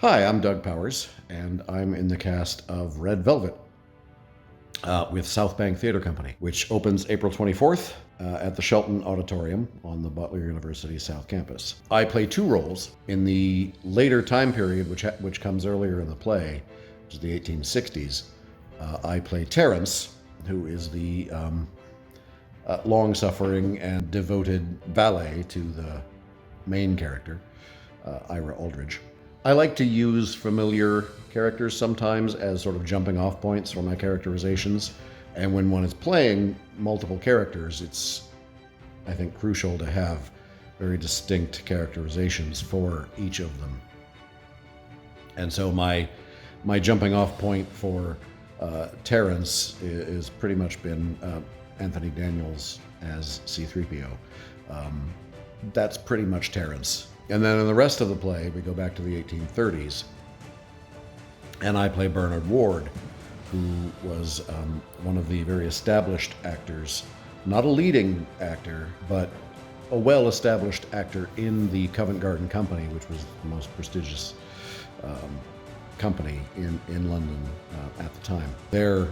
Hi, I'm Doug Powers, and I'm in the cast of Red Velvet with South Bank Theater Company, which opens April 24th at the Shelton Auditorium on the Butler University South Campus. I play two roles. In the later time period, which comes earlier in the play, which is the 1860s, I play Terence, who is the long-suffering and devoted valet to the main character, Ira Aldridge. I like to use familiar characters sometimes as sort of jumping off points for my characterizations. And when one is playing multiple characters, it's, I think, crucial to have very distinct characterizations for each of them. And so my jumping off point for Terence is pretty much been Anthony Daniels as C-3PO. That's pretty much Terence. And then in the rest of the play, we go back to the 1830s, and I play Bernard Ward, who was one of the very established actors, not a leading actor, but a well-established actor in the Covent Garden Company, which was the most prestigious company in London at the time. Their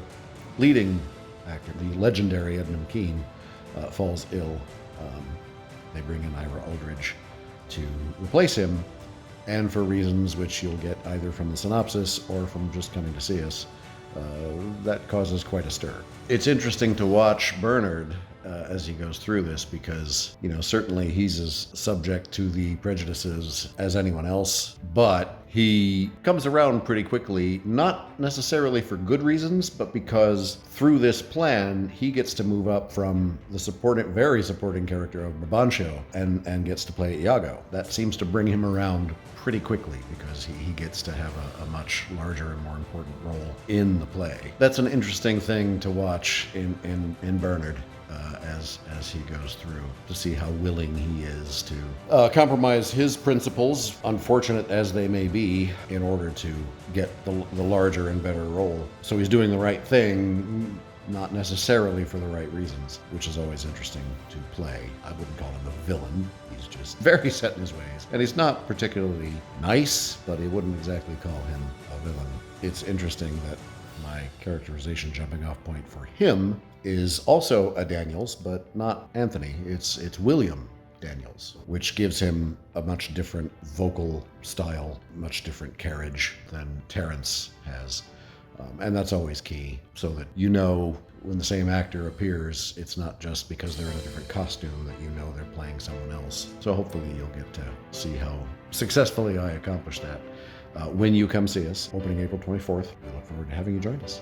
leading actor, the legendary Edmund Kean, falls ill. They bring in Ira Aldridge to replace him, and for reasons which you'll get either from the synopsis or from just coming to see us, that causes quite a stir. It's interesting to watch Bernard as he goes through this because, certainly he's as subject to the prejudices as anyone else, but he comes around pretty quickly, not necessarily for good reasons, but because through this plan, he gets to move up from the very supporting character of Babancho and gets to play Iago. That seems to bring him around pretty quickly because he gets to have a much larger and more important role in the play. That's an interesting thing to watch in Bernard. As he goes through, to see how willing he is to compromise his principles, unfortunate as they may be, in order to get the larger and better role. So he's doing the right thing, not necessarily for the right reasons, which is always interesting to play. I wouldn't call him a villain. He's just very set in his ways. And he's not particularly nice, but he wouldn't exactly call him a villain. It's interesting that my characterization jumping off point for him is also a Daniels, but not Anthony. It's William Daniels, which gives him a much different vocal style, much different carriage than Terence has. And that's always key, so that when the same actor appears, it's not just because they're in a different costume that they're playing someone else. So hopefully you'll get to see how successfully I accomplish that when you come see us, opening April 24th. We look forward to having you join us.